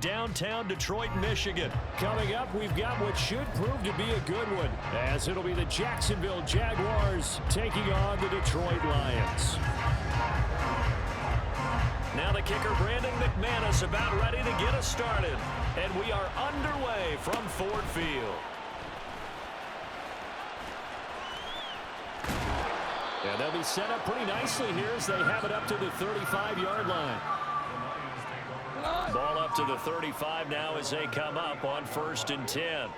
downtown Detroit, Michigan. Coming up, we've got what should prove to be a good one, as it'll be the Jacksonville Jaguars taking on the Detroit Lions. Now the kicker, Brandon McManus, about ready to get us started. And we are underway from Ford Field. And they'll be set up pretty nicely here as they have it up to the 35-yard line. Ball up to the 35 now as they come up on 1st and 10.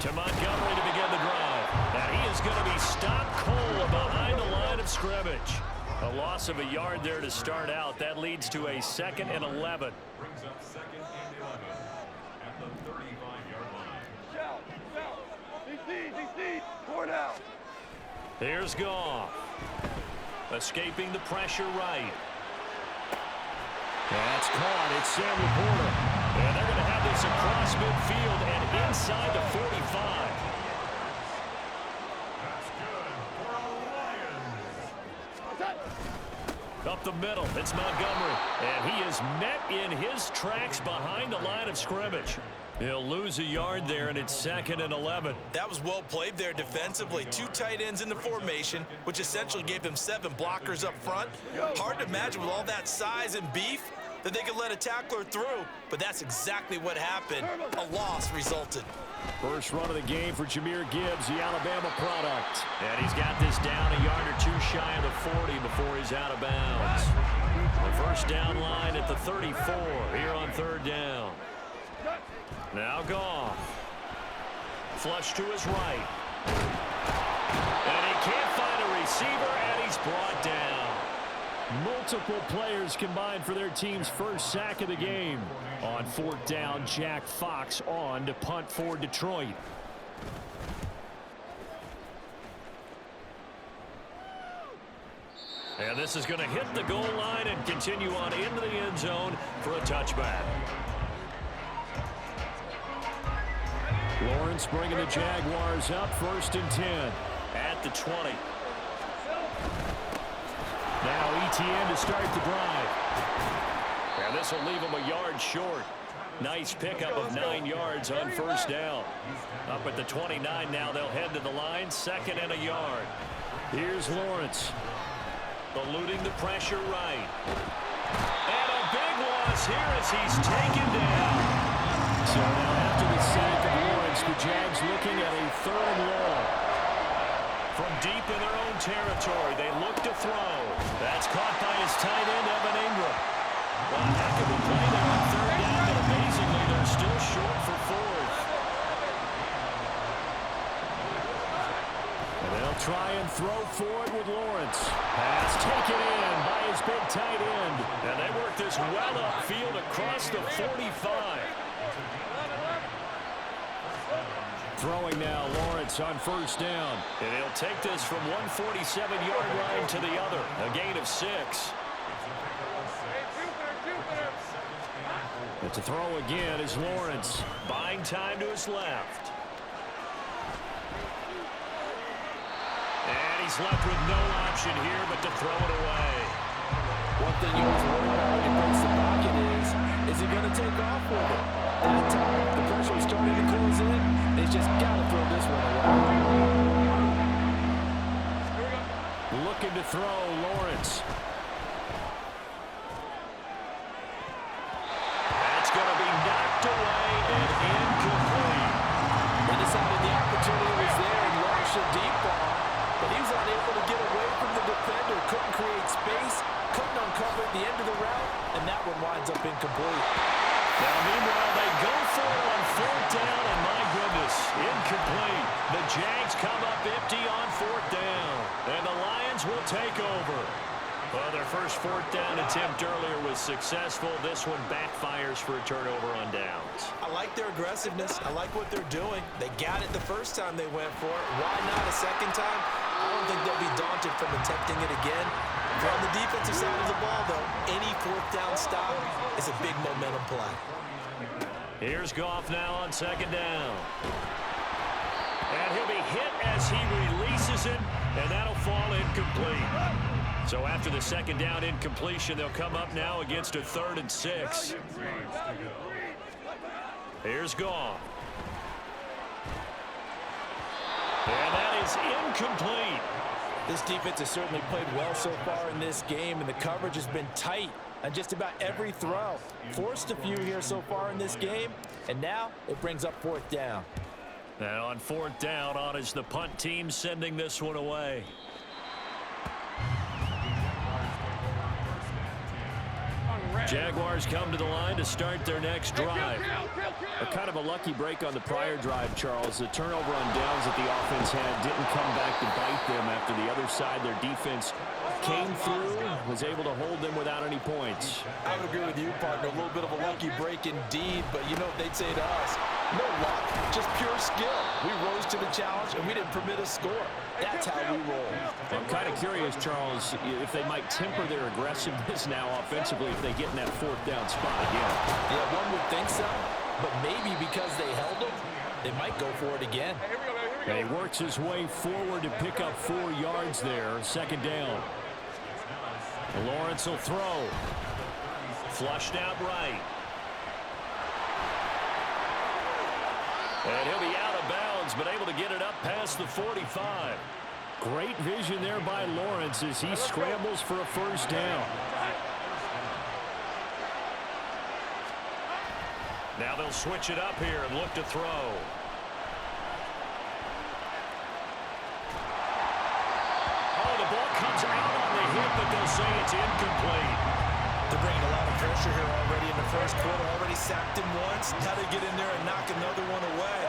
To Montgomery to begin the drive. And he is going to be stopped cold behind the line of scrimmage. A loss of a yard there to start out. That leads to a 2nd and 11. Brings up 2nd and 11 at the 35-yard line. DC, 4 down. Here's Goff. Escaping the pressure right. That's caught. It's Sam Laporta. And they're going to have this across midfield and inside the 45. Up the middle, it's Montgomery. And he is met in his tracks behind the line of scrimmage. He'll lose a yard there, and it's 2nd and 11. That was well played there defensively. 2 tight ends in the formation, which essentially gave him 7 blockers up front. Hard to imagine with all that size and beef that they could let a tackler through, but that's exactly what happened. A loss resulted. First run of the game for Jahmyr Gibbs, the Alabama product. And he's got this down a yard or 2 shy of the 40 before he's out of bounds. The first down line at the 34 here on 3rd down. Now Goff. Flush to his right. And he can't find a receiver, and he's brought down. Multiple players combined for their team's first sack of the game. On 4th down, Jack Fox on to punt for Detroit. And this is going to hit the goal line and continue on into the end zone for a touchback. Lawrence bringing the Jaguars up 1st and 10. At the 20. Now ETN to start the drive. And this will leave him a yard short. Nice pickup of 9 yards on 1st down. Up at the 29 now, they'll head to the line, 2nd and a yard. Here's Lawrence. Eluding the pressure right. And a big loss here as he's taken down. So now after the sack of Lawrence, the Jags looking at a 3rd and long. From deep in their own territory, they look to throw. That's caught by his tight end, Evan Ingram. Well, a heck of a play there on 3rd down, but amazingly, they're still short for 4th. And they'll try and throw forward with Lawrence. Pass taken in by his big tight end. And they work this well upfield across the 45. Throwing now, Lawrence on 1st down. And he'll take this from 147-yard line to the other. A gain of 6. But to throw again is Lawrence. Buying time to his left. And he's left with no option here but to throw it away. One thing you always worry about when he breaks the pocket is he going to take off with it? That time, the pressure was starting to close in. They just got to throw this one away. Looking to throw, Lawrence. That's going to be knocked away and incomplete. They decided the opportunity was there and launched a deep ball, but he was unable to get away from the defender, couldn't create space, couldn't uncover the end of the route, and that one winds up incomplete. Now, meanwhile, they go for it on 4th down, and my goodness, incomplete. The Jags come up empty on 4th down, and the Lions will take over. Well, their first 4th down attempt earlier was successful. This one backfires for a turnover on downs. I like their aggressiveness. I like what they're doing. They got it the first time they went for it. Why not a second time? I don't think they'll be daunted from attempting it again. On the defensive side of the ball, though, any 4th down stop is a big momentum play. Here's Goff now on 2nd down. And he'll be hit as he releases it, and that'll fall incomplete. So after the second down incompletion, they'll come up now against a 3rd and 6. Here's Goff. And that is incomplete. This defense has certainly played well so far in this game, and the coverage has been tight on just about every throw. Forced a few here so far in this game, and now it brings up 4th down. And on 4th down, on is the punt team sending this one away. Jaguars come to the line to start their next drive. A kind of a lucky break on the prior drive, Charles. The turnover on downs that the offense had didn't come back to bite them after the other side. Their defense came through, was able to hold them without any points. I would agree with you, partner. A little bit of a lucky break indeed, but you know what they'd say to us? No luck, just pure skill. We rose to the challenge, and we didn't permit a score. That's how we roll. I'm kind of curious, Charles, if they might temper their aggressiveness now offensively if they get in that 4th down spot again. Yeah, one would think so, but maybe because they held them, they might go for it again. And he works his way forward to pick up 4 yards there. 2nd down. Lawrence will throw. Flushed out right. And he'll be out of bounds, but able to get it up past the 45. Great vision there by Lawrence as he scrambles for a 1st down. Now they'll switch it up here and look to throw. Oh, the ball comes out on the hip, but they'll say it's incomplete. They're bringing a lot of pressure here already in the first quarter. Already sacked him once. Now they get in there and knock another one away.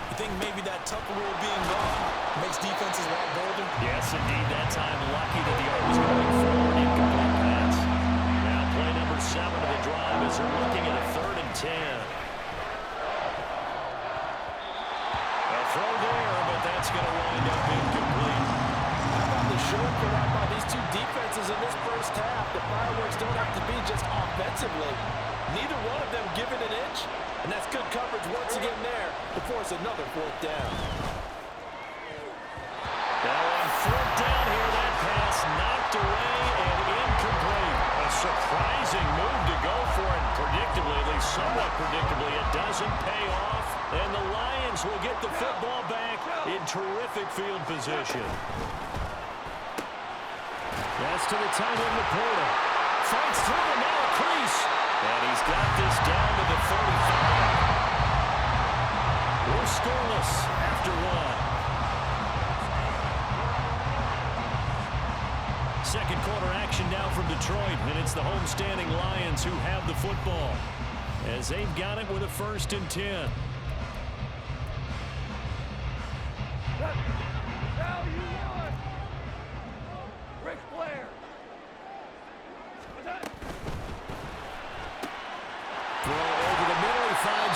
You think maybe that Tucker rule being gone makes defenses a lot bolder? Yes, indeed. That time lucky that the arm was going forward. Incomplete pass. Now play number 7 of the drive as they're looking at a 3rd and 10. A throw there, but that's going to wind up incomplete. How about the show put out by these two defenses in this first half? The fireworks don't have to be just offensively. Neither one of them given an inch, and that's good coverage once again there to force another 4th down. Now on 4th down here, that pass knocked away and incomplete. A surprising move to go for it. Predictably, at least somewhat predictably, it doesn't pay off, and the Lions will get the football back in terrific field position. That's to the tight end, Laporta. Fights through and now a crease. And he's got this down to the 35. We're scoreless after 1. Second quarter action now from Detroit, and it's the homestanding Lions who have the football as they've got it with a 1st and 10.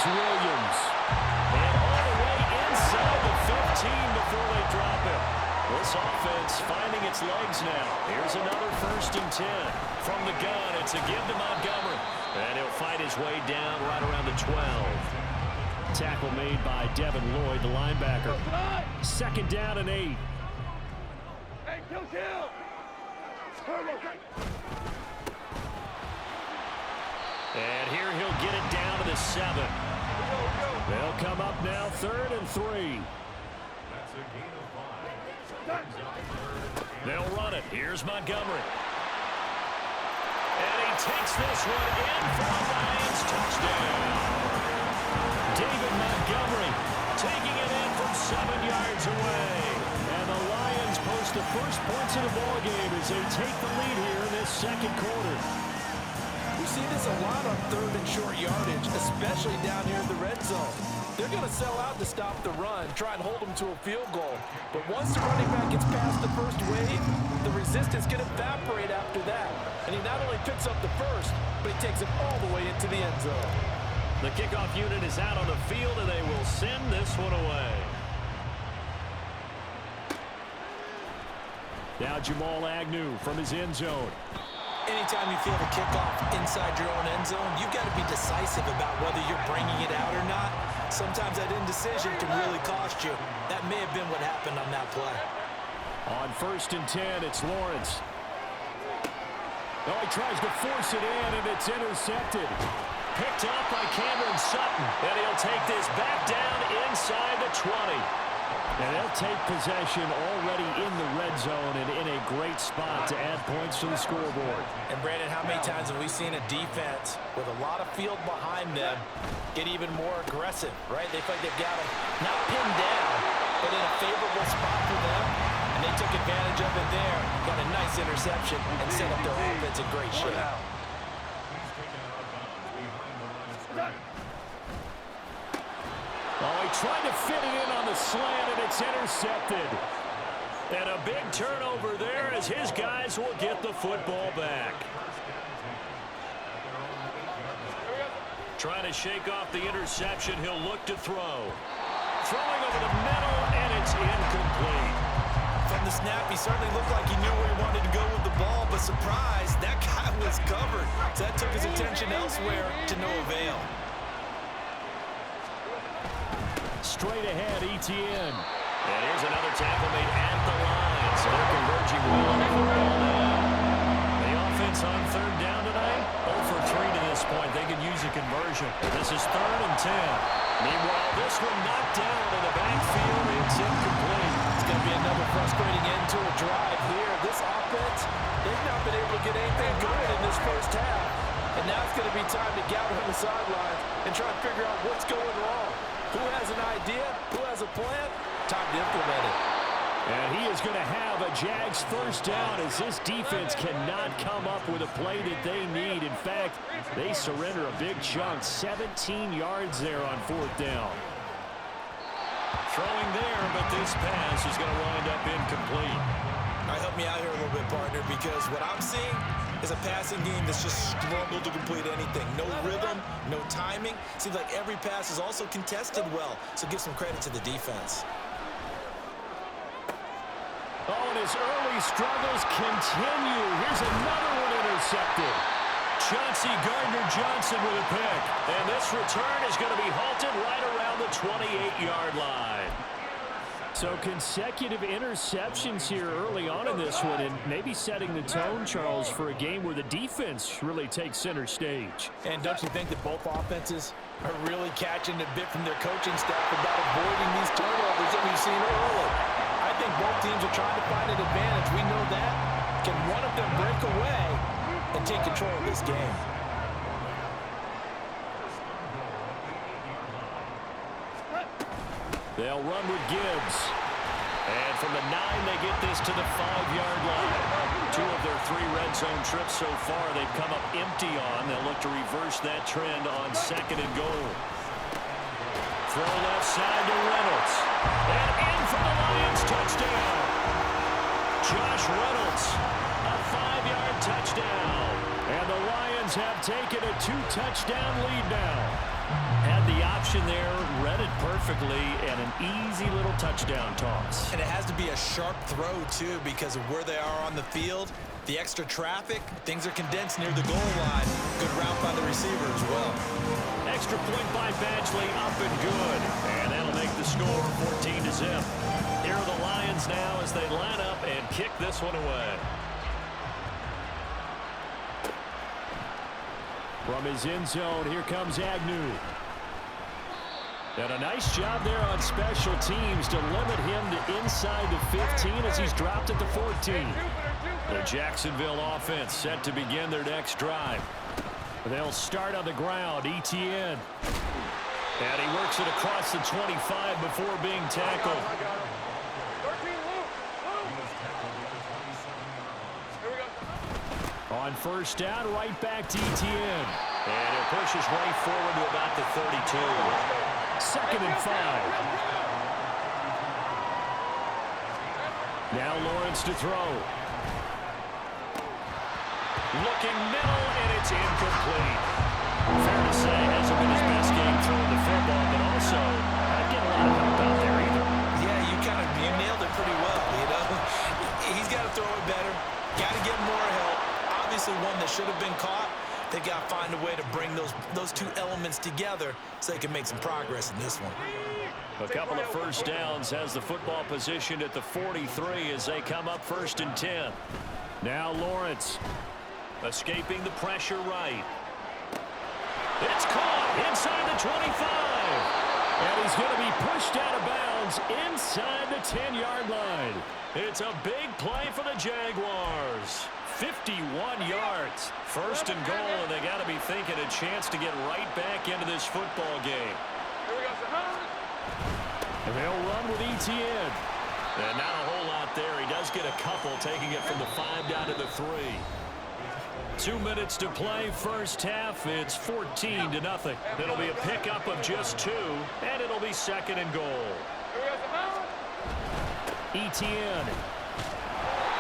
Williams. And all the way inside the 15 before they drop it. This offense finding its legs now. Here's another 1st and 10. From the gun, it's a give to Montgomery. And he'll fight his way down right around the 12. Tackle made by Devin Lloyd, the linebacker. 2nd down and 8. Hey, kill! And here he'll get it down to the 7. They'll come up now 3rd and 3. That's a gain of 5. They'll run it. Here's Montgomery. And he takes this one in for a Lions touchdown. David Montgomery taking it in from 7 yards away. And the Lions post the first points of the ballgame as they take the lead here in this 2nd quarter. We see this a lot on 3rd and short yardage, especially down here in the red zone. They're going to sell out to stop the run, try and hold them to a field goal. But once the running back gets past the first wave, the resistance can evaporate after that. And he not only picks up the first, but he takes it all the way into the end zone. The kickoff unit is out on the field, and they will send this one away. Now Jamal Agnew from his end zone. Anytime you feel the kickoff inside your own end zone, you've got to be decisive about whether you're bringing it out or not. Sometimes that indecision can really cost you. That may have been what happened on that play. On 1st and 10, it's Lawrence. Oh, he tries to force it in, and it's intercepted. Picked up by Cameron Sutton. And he'll take this back down inside the 20. And they'll take possession already in the red zone and in a great spot to add points to the scoreboard. And, Brandon, how many times have we seen a defense with a lot of field behind them get even more aggressive, right? They feel like they've got them not pinned down, but in a favorable spot for them. And they took advantage of it there, got a nice interception, and set up their offense in great shape. Oh, he tried to fit it in on the slant, and it's intercepted. And a big turnover there as his guys will get the football back. Trying to shake off the interception. He'll look to throw. Throwing over the middle, and it's incomplete. From the snap, he certainly looked like he knew where he wanted to go with the ball, but surprise, that guy was covered. So that took his attention elsewhere to no avail. Straight ahead, Etienne. And here's another tackle made at the line. So they're converging well on the football now. The offense on third down tonight, 0 for 3 to this point. They can use a conversion. This is 3rd and 10. Meanwhile, this one knocked down in the backfield. It's incomplete. It's going to be another frustrating end to a drive here. This offense, they've not been able to get anything going in this first half. And now it's going to be time to gather on the sidelines and try to figure out what's going wrong. Who has an idea? Who has a plan? Time to implement it. And he is going to have a Jags first down as this defense cannot come up with a play that they need. In fact, they surrender a big chunk, 17 yards there on 4th down. Throwing there, but this pass is going to wind up incomplete. All right, help me out here a little bit, partner, because what I'm seeing is a passing game that's just struggled to complete anything. No rhythm, no timing. Seems like every pass is also contested well, so give some credit to the defense. Oh, and his early struggles continue. Here's another one intercepted. Chauncey Gardner-Johnson with a pick. And this return is going to be halted right around the 28-yard line. So consecutive interceptions here early on in this one, and maybe setting the tone, Charles, for a game where the defense really takes center stage. And don't you think that both offenses are really catching a bit from their coaching staff about avoiding these turnovers that we've seen early? I think both teams are trying to find an advantage. We know that. Can one of them break away and take control of this game? They'll run with Gibbs. And from the 9, they get this to the 5-yard line. 2 of their 3 red zone trips so far they've come up empty on. They'll look to reverse that trend on 2nd and goal. Throw left side to Reynolds. And in for the Lions, touchdown. Josh Reynolds, a 5-yard touchdown. And the Lions have taken a 2-touchdown lead now. Had the option there, read it perfectly, and an easy little touchdown toss. And it has to be a sharp throw, too, because of where they are on the field. The extra traffic, things are condensed near the goal line. Good route by the receiver as well. Extra point by Badgley, up and good. And that'll make the score 14-0. Here are the Lions now as they line up and kick this one away. From his end zone, here comes Agnew. And a nice job there on special teams to limit him to inside the 15 as he's dropped at the 14. The Jacksonville offense set to begin their next drive. They'll start on the ground, Etienne. And he works it across the 25 before being tackled. On first down, right back to Etienne. And he'll push his way forward to about the 32. 2nd and 5. Now Lawrence to throw. Looking middle, and it's incomplete. Fair to say, hasn't been his best game throwing the football, but also not getting a lot of help out there either. Yeah, you nailed it pretty well, you know. He's got to throw it better. Got to get more help. Obviously one that should have been caught. They got to find a way to bring those 2 elements together so they can make some progress in this one. A couple of first downs, has the football positioned at the 43 as they come up 1st and 10. Now Lawrence. Escaping the pressure right. It's caught inside the 25. And he's going to be pushed out of bounds inside the 10-yard line. It's a big play for the Jaguars. 51 yards. First and goal, and they got to be thinking a chance to get right back into this football game. And they'll run with Etienne. And not a whole lot there. He does get a couple, taking it from the 5 down to the 3. 2 minutes to play, first half. It's 14-0. It'll be a pickup of just 2, and it'll be second and goal. Etienne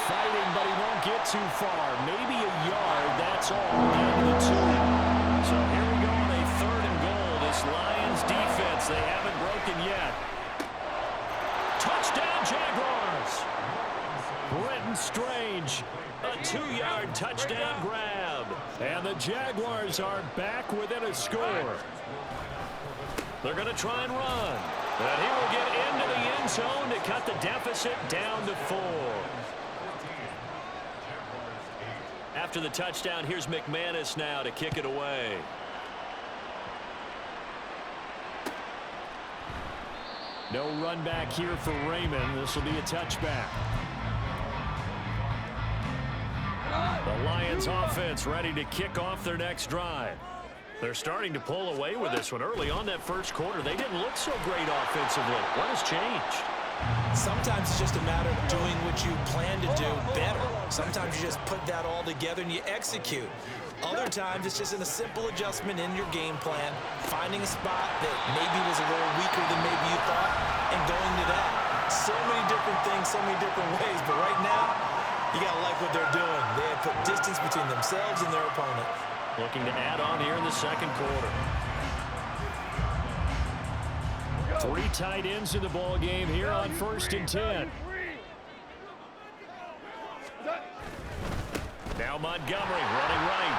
fighting, but he won't get too far. Maybe a yard, that's all, down to the 2. So here we go on a third and goal. This Lions defense, they haven't broken yet. Touchdown, Jaguars! Brenton Strange, a 2-yard touchdown grab. and the Jaguars are back within a score. They're going to try and run. And he will get into the end zone to cut the deficit down to 4. After the touchdown, here's McManus now to kick it away. No run back here for Raymond. This will be a touchback. The Lions offense ready to kick off their next drive. They're starting to pull away with this one. Early on that first quarter, they didn't look so great offensively. What has changed? Sometimes it's just a matter of doing what you plan to do better. Sometimes you just put that all together and you execute. Other times it's just a simple adjustment in your game plan, finding a spot that maybe was a little weaker than maybe you thought, and going to that. So many different things, so many different ways, but right now, you got to like what they're doing. They have put distance between themselves and their opponent. Looking to add on here in the second quarter. 3 tight ends in the ball game here on 1st and 10. Now Montgomery running right.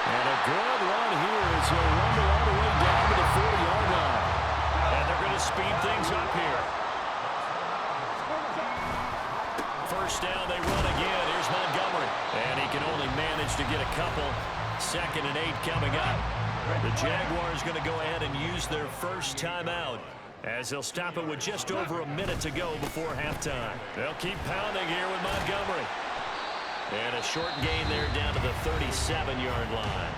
And a good run here as he'll rumble all the way down to the 40-yard line. And they're going to speed things up here. First down, they run again. Here's Montgomery. And he can only manage to get a couple. 2nd and 8 coming up. The Jaguars going to go ahead and use their first timeout as they'll stop it with just over a minute to go before halftime. They'll keep pounding here with Montgomery. And a short gain there down to the 37-yard line.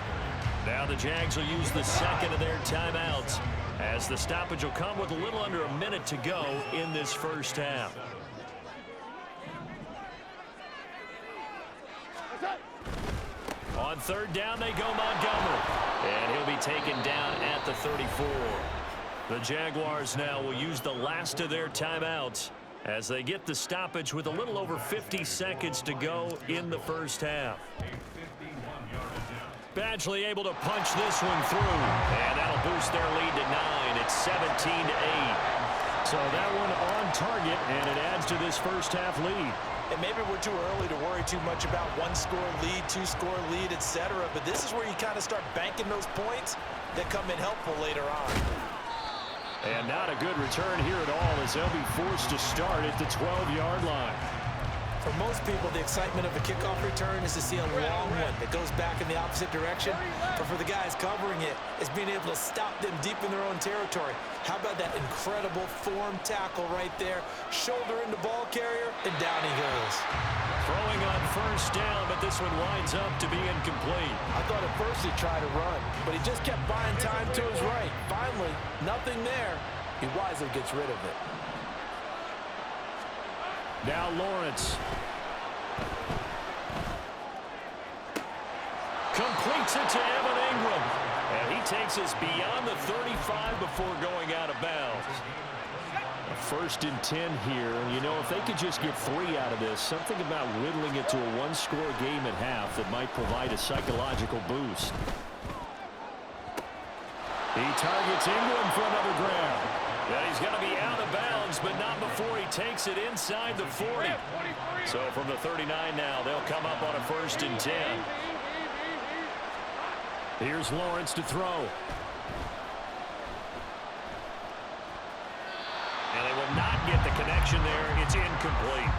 Now the Jags will use the second of their timeouts as the stoppage will come with a little under a minute to go in this first half. On 3rd down, they go Montgomery. And he'll be taken down at the 34. The Jaguars now will use the last of their timeouts as they get the stoppage with a little over 50 seconds to go in the first half. Badgley able to punch this one through. And that'll boost their lead to 9. It's 17-8. So that one on target, and it adds to this first half lead. And maybe we're too early to worry too much about 1-score lead, 2-score lead, etc. But this is where you kind of start banking those points that come in helpful later on. And not a good return here at all as they'll be forced to start at the 12-yard line. For most people, the excitement of a kickoff return is to see a long one that goes back in the opposite direction. But for the guys covering it, it's being able to stop them deep in their own territory. How about that incredible form tackle right there? Shoulder into ball carrier, and down he goes. Throwing on first down, but this one winds up to be incomplete. I thought at first he tried to run, but he just kept buying time to his right. Finally, nothing there. He wisely gets rid of it. Now Lawrence. Completes it to Evan Ingram. And he takes us beyond the 35 before going out of bounds. 1st and 10 here. And, you know, if they could just get 3 out of this, something about whittling it to a 1-score game at half that might provide a psychological boost. He targets Ingram for another grab. Yeah, he's going to be out of bounds, but not before he takes it inside the 40. So from the 39 now, they'll come up on a 1st and 10. Here's Lawrence to throw. And they will not get the connection there. It's incomplete.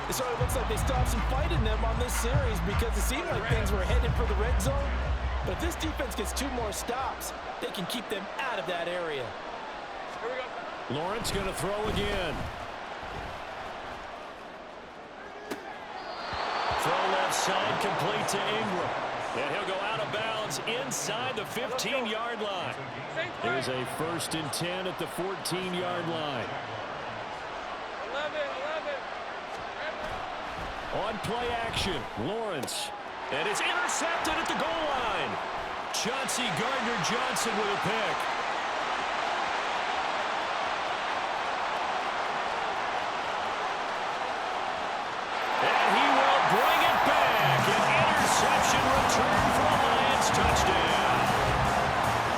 It certainly looks like they still have some fight in them on this series because it seemed like things were headed for the red zone. But if this defense gets 2 more stops, they can keep them out of that area. Here we go. Lawrence going to throw again. Throw left side, complete to Ingram. And he'll go out of bounds inside the 15-yard line. There's a 1st and 10 at the 14-yard line. 11. On play action, Lawrence. And it's intercepted at the goal line. Chauncey Gardner-Johnson with a pick. And he will bring it back. An interception return for a Lions touchdown.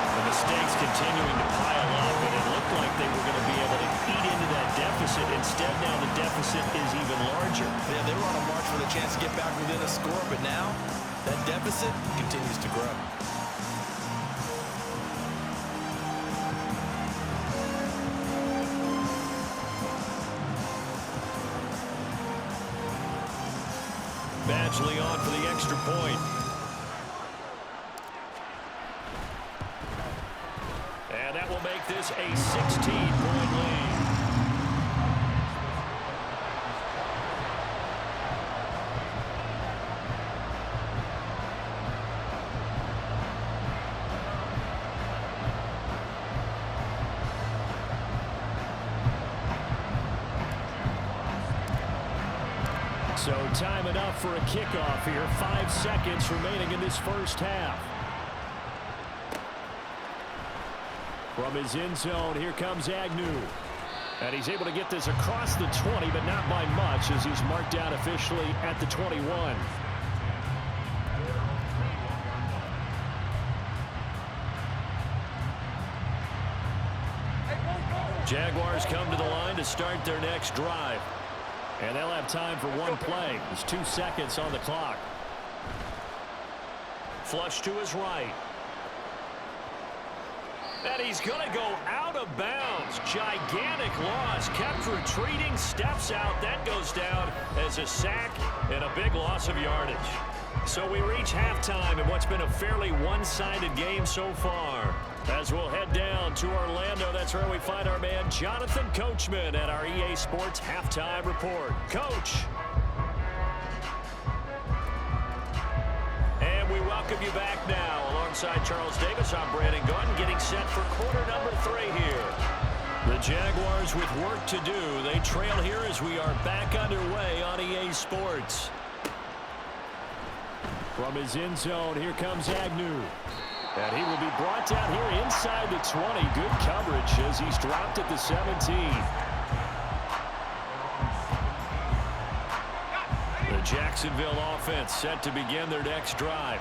The mistakes continuing to pile up, and it looked like they were going to be able to eat into that deficit. Instead, now the deficit is even larger. Yeah, they were on a march for the chance to get back within a score, but now that deficit continues to grow. Badgley on for the extra point. And that will make this a 16-point lead. So time enough for a kickoff here. 5 seconds remaining in this first half. From his end zone, here comes Agnew. And he's able to get this across the 20, but not by much as he's marked down officially at the 21. Jaguars come to the line to start their next drive. And they'll have time for one play. There's 2 seconds on the clock. Flush to his right. And he's going to go out of bounds. Gigantic loss. Kept retreating. Steps out. That goes down as a sack and a big loss of yardage. So we reach halftime in what's been a fairly one-sided game so far. As we'll head down to Orlando, that's where we find our man Jonathan Coachman at our EA Sports Halftime Report. Coach. And we welcome you back now. Alongside Charles Davis, I'm Brandon Gordon, getting set for quarter number 3 here. The Jaguars with work to do. They trail here as we are back underway on EA Sports. From his end zone, here comes Agnew. And he will be brought down here inside the 20. Good coverage as he's dropped at the 17. The Jacksonville offense set to begin their next drive.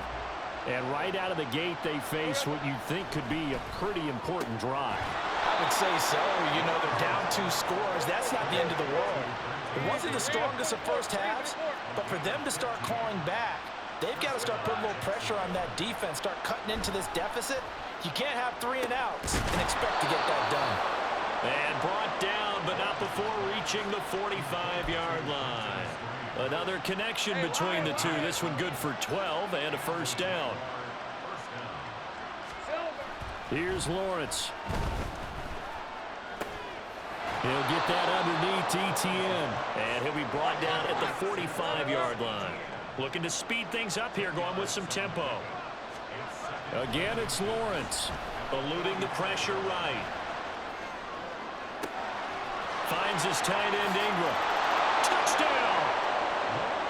And right out of the gate, they face what you think could be a pretty important drive. I would say so. You know, they're down 2 scores. That's not the end of the world. It wasn't the strongest of first halves, but for them to start clawing back, they've got to start putting a little pressure on that defense, start cutting into this deficit. You can't have 3 and outs and expect to get that done. And brought down, but not before reaching the 45-yard line. Another connection between the two. This one good for 12 and a first down. Here's Lawrence. He'll get that underneath ETN. And he'll be brought down at the 45-yard line. Looking to speed things up here, going with some tempo. Again, it's Lawrence. Eluding the pressure right. Finds his tight end, Ingram. Touchdown!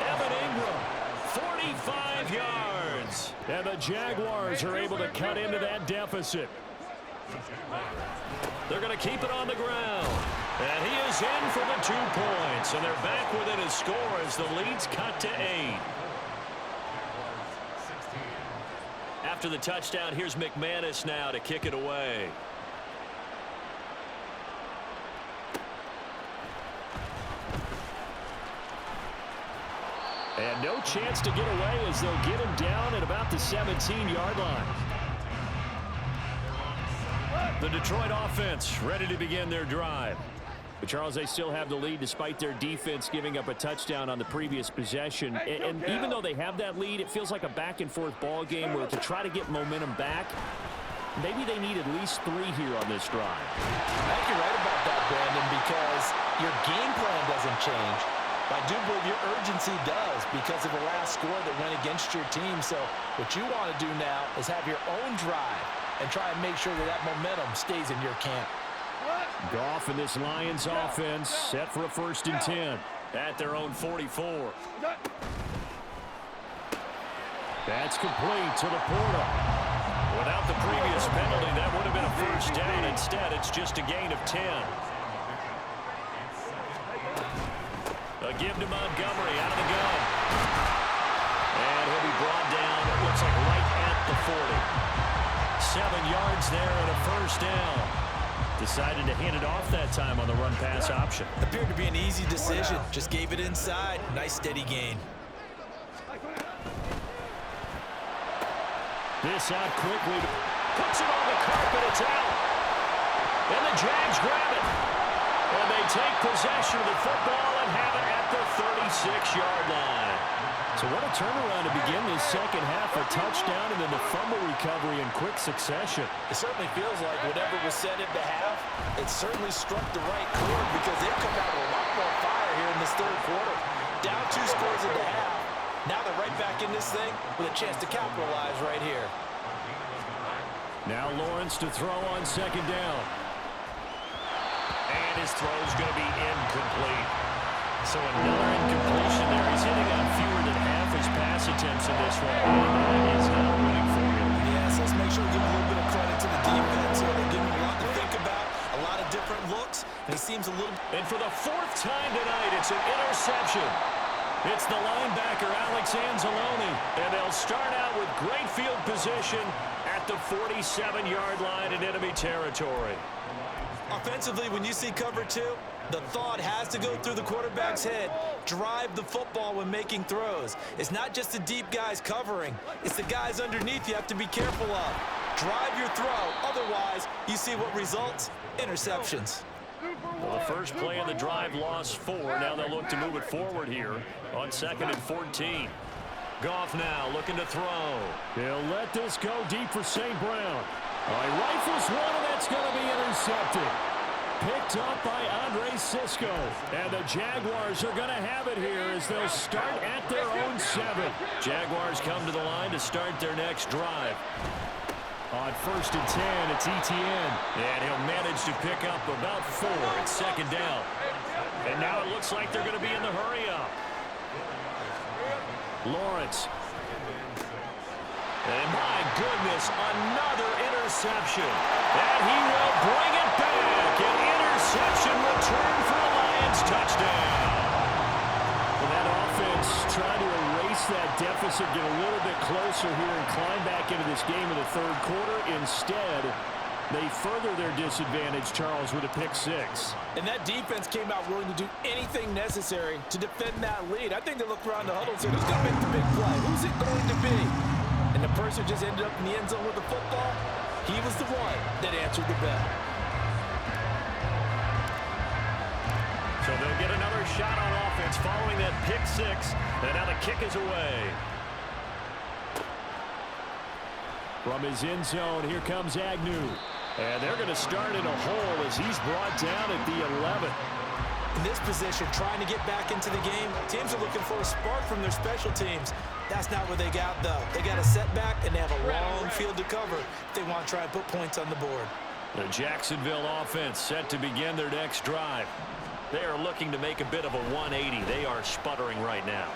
Evan Ingram, 45 yards. And the Jaguars are able to cut into that deficit. They're going to keep it on the ground. And he is in for the 2 points. And they're back within a score as the lead's cut to 8. After the touchdown, here's McManus now to kick it away. And no chance to get away as they'll get him down at about the 17-yard line. The Detroit offense ready to begin their drive. But Charles, they still have the lead despite their defense giving up a touchdown on the previous possession. And even though they have that lead, it feels like a back-and-forth ball game where to try to get momentum back, maybe they need at least 3 here on this drive. I think you're right about that, Brandon, because your game plan doesn't change. But I do believe your urgency does because of the last score that went against your team. So what you want to do now is have your own drive and try and make sure that that momentum stays in your camp. Goff and this Lions offense set for a 1st and 10 at their own 44. That's complete to Laporta. Without the previous penalty, that would have been a 1st down. Instead, it's just a gain of 10. A give to Montgomery out of the gun. And he'll be brought down, it looks like right at the 40. 7 yards there and a 1st down. Decided to hand it off that time on the run-pass option. Appeared to be an easy decision. Just gave it inside. Nice steady gain. This out quickly. Puts it on the carpet. It's out. And the Jags grab it. And they take possession of the football and have it at the 36-yard line. So what a turnaround to begin this second half. A touchdown and then the fumble recovery in quick succession. It certainly feels like whatever was said at the half, it certainly struck the right chord because they've come out with a lot more fire here in this 3rd quarter. Down 2 scores at the half. Now they're right back in this thing with a chance to capitalize right here. Now Lawrence to throw on 2nd down. And his throw's going to be incomplete. So another incompletion there. He's hitting on fewer than half his pass attempts in this one. And that is not a winning formula. Yes, let's make sure we give a little bit of credit to the defense here. They give him a lot to think about, a lot of different looks, and he seems a little... And for the 4th time tonight, it's an interception. It's the linebacker, Alex Anzalone. And they'll start out with great field position at the 47-yard line in enemy territory. Offensively, when you see cover 2, the thought has to go through the quarterback's head. Drive the football when making throws. It's not just the deep guys covering. It's the guys underneath you have to be careful of. Drive your throw. Otherwise, you see what results? Interceptions. Well, the first play of the drive lost 4. Now they'll look to move it forward here on 2nd and 14. Goff now looking to throw. He'll let this go deep for St. Brown. He rifles one, and that's going to be intercepted. Picked up by Andre Sisco. And the Jaguars are going to have it here as they'll start at their own 7. Jaguars come to the line to start their next drive. On 1st and 10, it's Etienne. And he'll manage to pick up about 4. It's 2nd down. And now it looks like they're going to be in the hurry-up. Lawrence. And my goodness, another interception. And he will bring it back. An interception return for the Lions. Touchdown. And that offense trying to erase that deficit, get a little bit closer here and climb back into this game in the 3rd quarter. Instead, they further their disadvantage, Charles, with a pick 6. And that defense came out willing to do anything necessary to defend that lead. I think they looked around the huddle and said, who's going to make the big play? Who's it going to be? And the person just ended up in the end zone with the football. He was the one that answered the bell. So they'll get another shot on offense following that pick 6. And now the kick is away. From his end zone, here comes Agnew. And they're going to start in a hole as he's brought down at the 11. In this position, trying to get back into the game, teams are looking for a spark from their special teams. That's not what they got, though. They got a setback, and they have a long field to cover if they want to try and put points on the board. The Jacksonville offense set to begin their next drive. They are looking to make a bit of a 180. They are sputtering right now.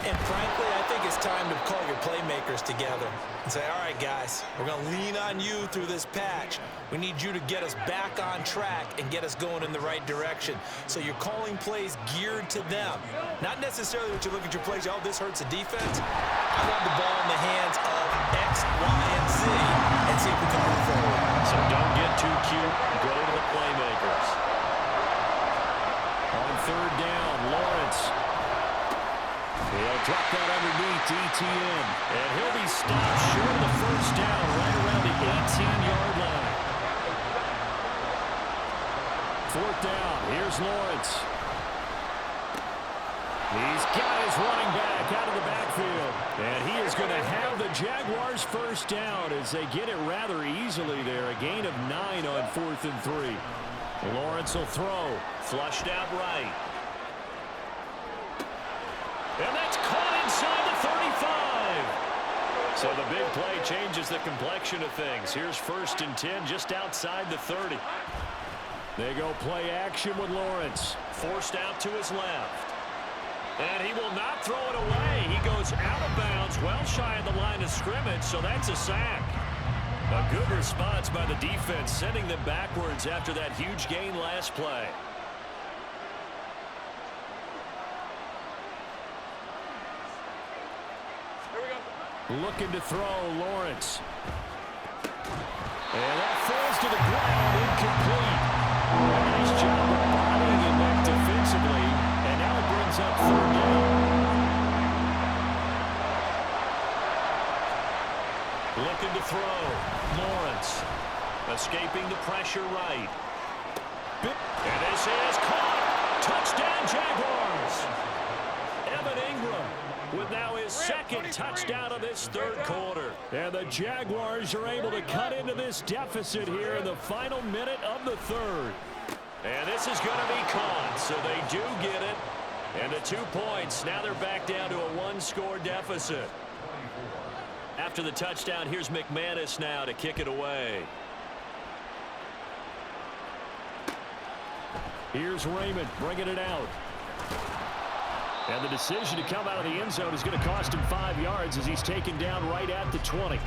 And frankly, I think it's time to call your playmakers together and say, all right, guys, we're going to lean on you through this patch. We need you to get us back on track and get us going in the right direction. So you're calling plays geared to them. Not necessarily what you look at your plays, oh, this hurts the defense. I want the ball in the hands of X, Y, and Z and see if we can move forward. So don't get too cute. Go to the playmakers. On 3rd down, Lawrence. He'll drop that underneath Etienne. And he'll be stopped short of the 1st down right around the 18-yard line. 4th down. Here is Lawrence. He's got his running back out of the backfield. And he is going to have the Jaguars first down as they get it rather easily there. A gain of 9 on 4th and 3. Lawrence will throw. Flushed out right. And that's caught inside the 35. So the big play changes the complexion of things. Here's 1st and 10 just outside the 30. They go play action with Lawrence. Forced out to his left. And he will not throw it away. He goes out of bounds, well shy of the line of scrimmage, so that's a sack. A good response by the defense, sending them backwards after that huge gain last play. Here we go. Looking to throw, Lawrence. And that falls to the ground, incomplete. A nice job of bodying him back defensively, and now it brings up 3rd down. Looking to throw, Lawrence. Escaping the pressure right. And this is caught. Touchdown, Jaguars. Evan Ingram with now his 2nd touchdown of this 3rd quarter. And the Jaguars are able to cut into this deficit here in the final minute of the 3rd. And this is going to be caught, so they do get it. And the 2 points, now they're back down to a 1-score deficit. After the touchdown, here's McManus now to kick it away. Here's Raymond bringing it out. And the decision to come out of the end zone is going to cost him 5 yards as he's taken down right at the 20.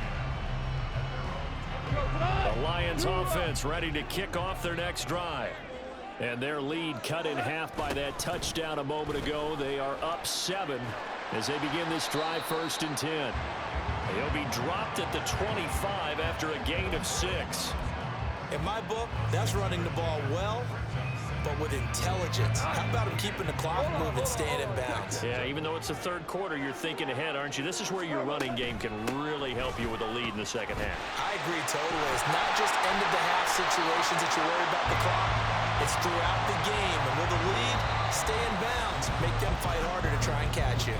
The Lions offense ready to kick off their next drive. And their lead cut in half by that touchdown a moment ago. They are up 7 as they begin this drive 1st and 10. He'll be dropped at the 25 after a gain of 6. In my book, that's running the ball well, but with intelligence. How about him keeping the clock moving, staying in bounds? Yeah, even though it's the 3rd quarter, you're thinking ahead, aren't you? This is where your running game can really help you with a lead in the 2nd half. I agree totally. It's not just end-of-the-half situations that you worry about the clock. It's throughout the game. And with a lead, stay in bounds. Make them fight harder to try and catch you.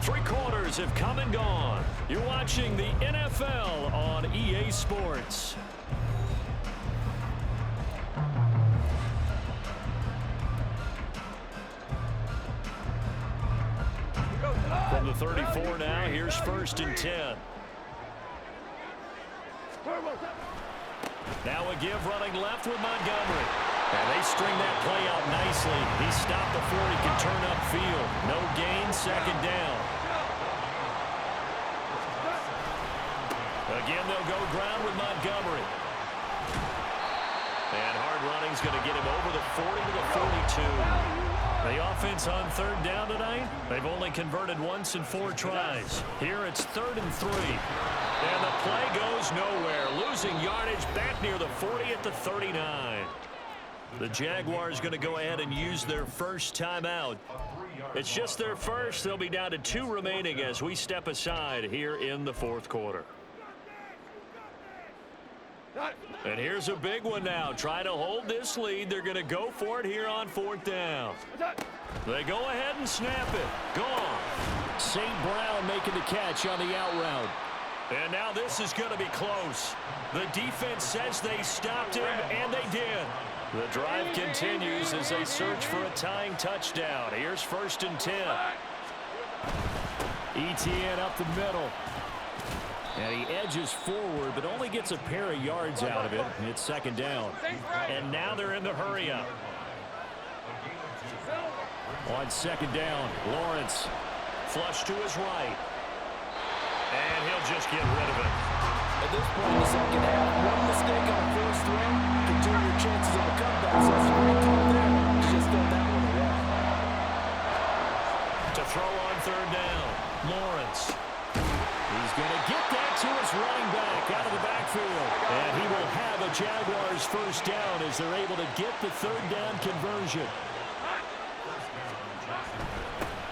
3 quarters have come and gone. You're watching the NFL on EA Sports. From the 34 now, here's 1st and 10. Now a give running left with Montgomery. And they string that play out nicely. He stopped before he could turn upfield. No gain, 2nd down. Again, they'll go ground with Montgomery. And hard running's going to get him over the 40 to the 42. The offense on 3rd down tonight, they've only converted once in 4 tries. Here it's 3rd and 3. And the play goes nowhere. Losing yardage back near the 40 at the 39. The Jaguars going to go ahead and use their first timeout. It's just their first. They'll be down to 2 remaining as we step aside here in the 4th quarter. And here's a big one now. Trying to hold this lead. They're going to go for it here on 4th down. They go ahead and snap it. Gone. St. Brown making the catch on the out route. And now this is going to be close. The defense says they stopped him, and they did. The drive continues as they search for a tying touchdown. Here's 1st and 10. ETN up the middle. And he edges forward, but only gets a pair of yards out of it. It's 2nd down. And now they're in the hurry-up. On 2nd down, Lawrence. Flush to his right. And he'll just get rid of it. At this point in the 2nd half, one mistake on 4th string can turn your chances of a comeback. So it's a great call there. Just throw that one away. To throw on 3rd down, Lawrence. He's going to get that to his running back out of the backfield. And he will have a Jaguars first down as they're able to get the 3rd down conversion.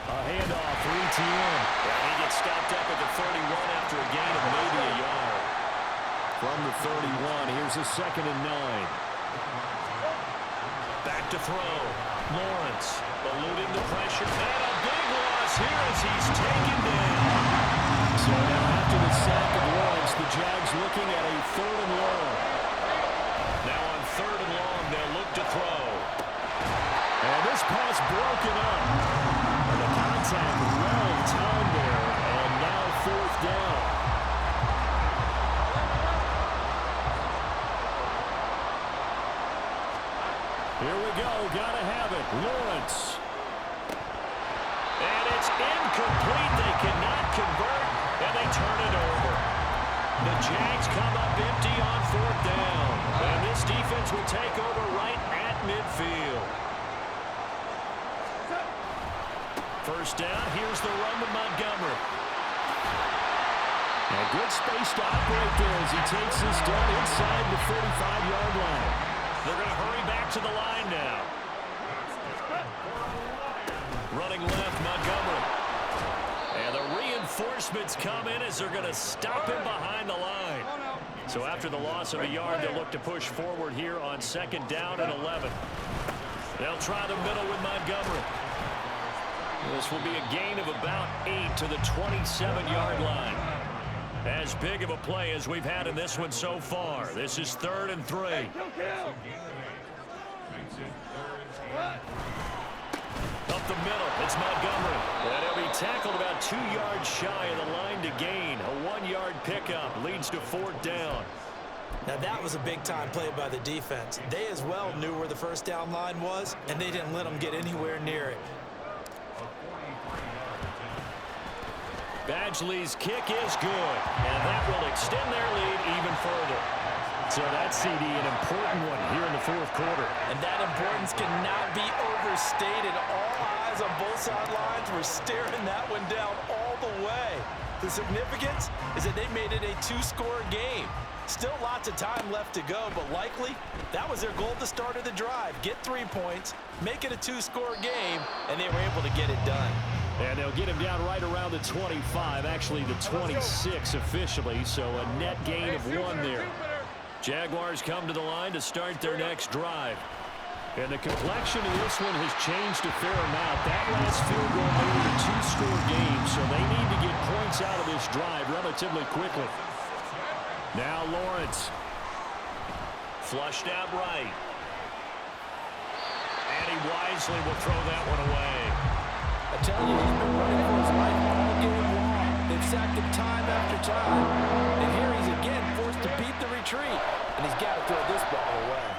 A handoff for ETN. And he gets stopped up at the 31 after a gain of maybe a yard. From the 31, here's a 2nd and 9. Back to throw. Lawrence eluding the pressure. And a big loss here as he's taken down. So now after the sack of Lawrence, the Jags looking at a 3rd and long. Now on 3rd and long, they'll look to throw. And this pass broken up. And the contact well timed there. And now 4th down. Here we go. Gotta have it. Lawrence. And it's incomplete. They cannot convert, and they turn it over. The Jags come up empty on 4th down. And this defense will take over right at midfield. 1st down. Here's the run with Montgomery. A good space to operate there as he takes this down inside the 45-yard line. They're going to hurry back to the line now. Running left, Montgomery. And the reinforcements come in as they're going to stop him behind the line. So after the loss of a yard, they'll look to push forward here on 2nd down and 11. They'll try the middle with Montgomery. This will be a gain of about 8 to the 27-yard line. As big of a play as we've had in this one so far. This is 3rd and 3. Up the middle, it's Montgomery. And he'll be tackled about 2 yards shy of the line to gain. A 1-yard pickup leads to 4th down. Now that was a big-time play by the defense. They as well knew where the 1st down line was, and they didn't let them get anywhere near it. Badgley's kick is good, and that will extend their lead even further. So that's, CD, an important one here in the 4th quarter. And that importance cannot be overstated. All eyes on both sidelines were staring that one down all the way. The significance is that they made it a 2-score game. Still lots of time left to go, but likely that was their goal at the start of the drive. Get 3 points, make it a 2-score game, and they were able to get it done. And they'll get him down right around the 25, actually the 26 officially, so a net gain of 1 there. Jaguars come to the line to start their next drive. And the complexion of this one has changed a fair amount. That last field goal made it a 2-score game, so they need to get points out of this drive relatively quickly. Now Lawrence. Flushed out right. And he wisely will throw that one away. I tell you, he's been running for his life all game long. They've sacked him time after time. And here he's again forced to beat the retreat. And he's got to throw this ball away.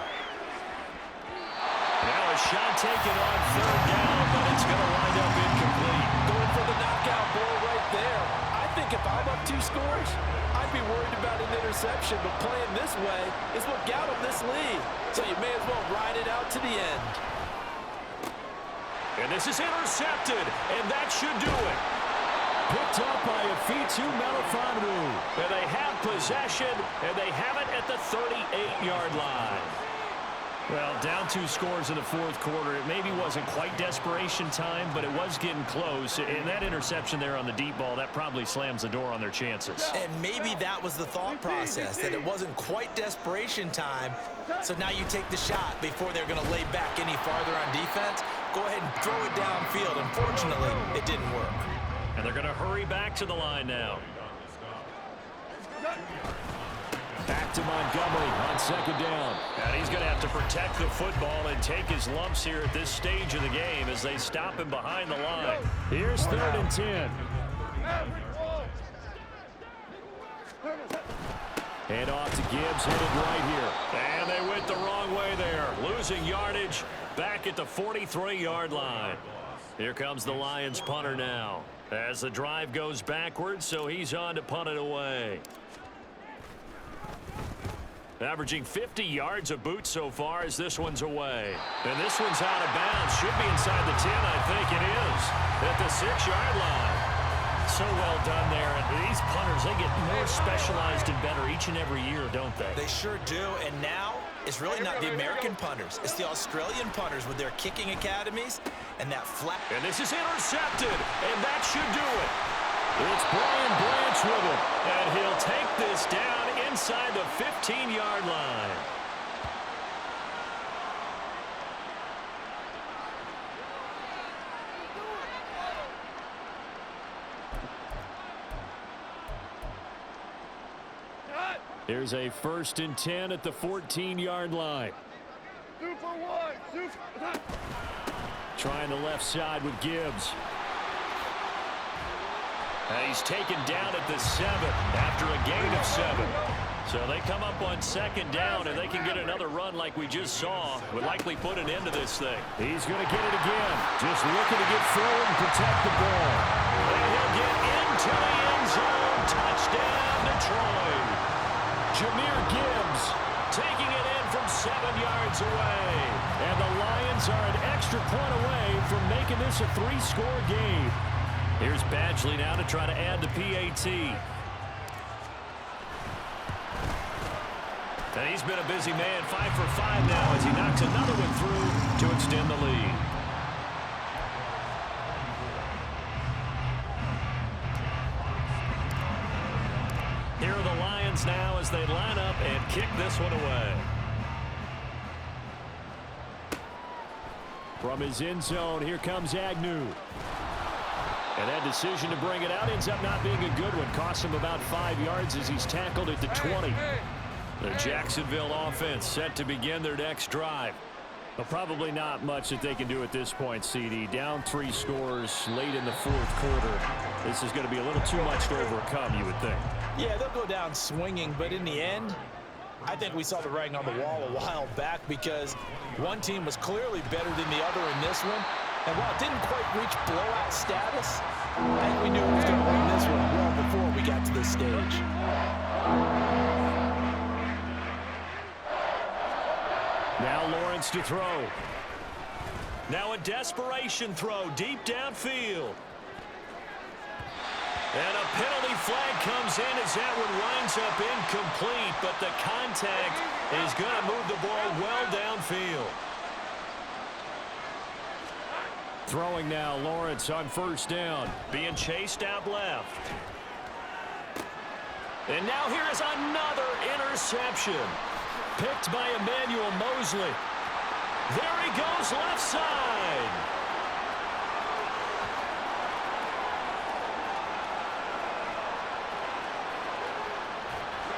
Now a shot taken on 3rd down, but it's going to wind up incomplete. Going for the knockout ball right there. I think if I'm up 2 scores, I'd be worried about an interception. But playing this way is what got him this lead. So you may as well ride it out to the end. And this is intercepted, and that should do it. Picked up by Afitu Melifonwu. And they have possession, and they have it at the 38-yard line. Well, down 2 scores in the 4th quarter. It maybe wasn't quite desperation time, but it was getting close. And that interception there on the deep ball, that probably slams the door on their chances. And maybe that was the thought process, that it wasn't quite desperation time. So now you take the shot before they're going to lay back any farther on defense. Go ahead and throw it downfield. Unfortunately, it didn't work. And they're going to hurry back to the line now. Back to Montgomery on 2nd down. And he's going to have to protect the football and take his lumps here at this stage of the game as they stop him behind the line. Here's 3rd and 10. Hand off to Gibbs, headed right here. And they went the wrong way there. Losing yardage back at the 43-yard line. Here comes the Lions punter now. As the drive goes backwards, so he's on to punt it away. Averaging 50 yards a boot so far as this one's away. And this one's out of bounds. Should be inside the 10, I think it is. At the 6-yard line. So well done there. And these punters, they get more specialized and better each and every year, don't they? They sure do. And now it's really not the American punters. It's the Australian punters with their kicking academies and that flat. And this is intercepted. And that should do it. It's Brian Branch with it. And he'll take this down inside the 15-yard line. Here's a 1st and 10 at the 14-yard line. Trying the left side with Gibbs. And he's taken down at the 7 after a gain of 7. So they come up on 2nd down, and they can get another run like we just saw. Would likely put an end to this thing. He's going to get it again. Just looking to get through and protect the ball. And he'll get into the end zone. Touchdown, Detroit. Jahmyr Gibbs Taking it in from 7 yards away. And the Lions are an extra point away from making this a 3-score game. Here's Badgley now to try to add the PAT. And he's been a busy man, 5 for 5 now as he knocks another one through to extend the lead. Here are the Lions now as they line up and kick this one away. From his end zone, here comes Agnew. And that decision to bring it out ends up not being a good one. Costs him about 5 yards as he's tackled at the 20. The Jacksonville offense set to begin their next drive. But probably not much that they can do at this point, CD. Down 3 scores late in the 4th quarter. This is going to be a little too much to overcome, you would think. Yeah, they'll go down swinging, but in the end, I think we saw the writing on the wall a while back because one team was clearly better than the other in this one. And while it didn't quite reach blowout status, I think we knew it was going to win this one well before we got to this stage. Now Lawrence to throw. Now a desperation throw deep downfield. And a penalty flag comes in as that one winds up incomplete, but the contact is going to move the ball well downfield. Throwing now, Lawrence on 1st down. Being chased out left. And now here is another interception. Picked by Emmanuel Mosley. There he goes left side.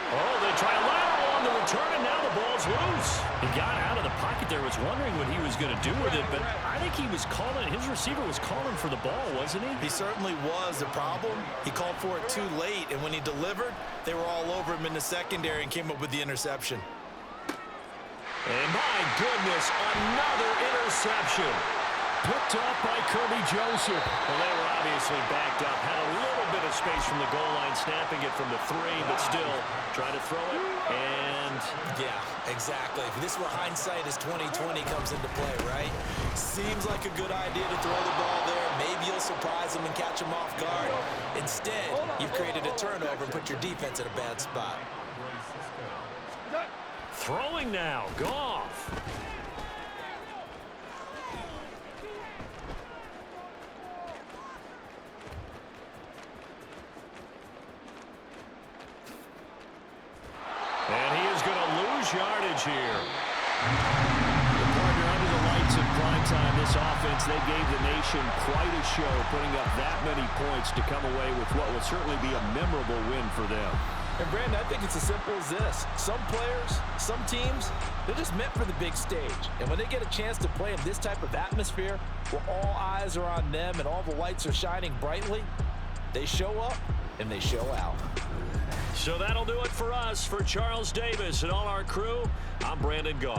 Oh, they try a lateral on the return, and now the ball's loose. He got out of the pocket there, was wondering what he was going to do with it, but I think he was calling, his receiver was calling for the ball, wasn't he? He certainly was. The problem, he called for it too late, and when he delivered, they were all over him in the secondary and came up with the interception. And my goodness, another interception. Picked up by Kirby Joseph. Well, they were obviously backed up. Had a little bit of space from the goal line, snapping it from the 3, but still trying to throw it. And yeah, exactly. This is where hindsight is 20/20 comes into play, right? Seems like a good idea to throw the ball there. Maybe you'll surprise him and catch him off guard. Instead, you've created a turnover and put your defense in a bad spot. throwing now, Goff. And he is going to lose yardage here. The partner under the lights in prime time, this offense, they gave the nation quite a show, putting up that many points to come away with what will certainly be a memorable win for them. And, Brandon, I think it's as simple as this. Some players, some teams, they're just meant for the big stage. And when they get a chance to play in this type of atmosphere where all eyes are on them and all the lights are shining brightly, they show up and they show out. So that'll do it for us. For Charles Davis and all our crew, I'm Brandon Gaudin.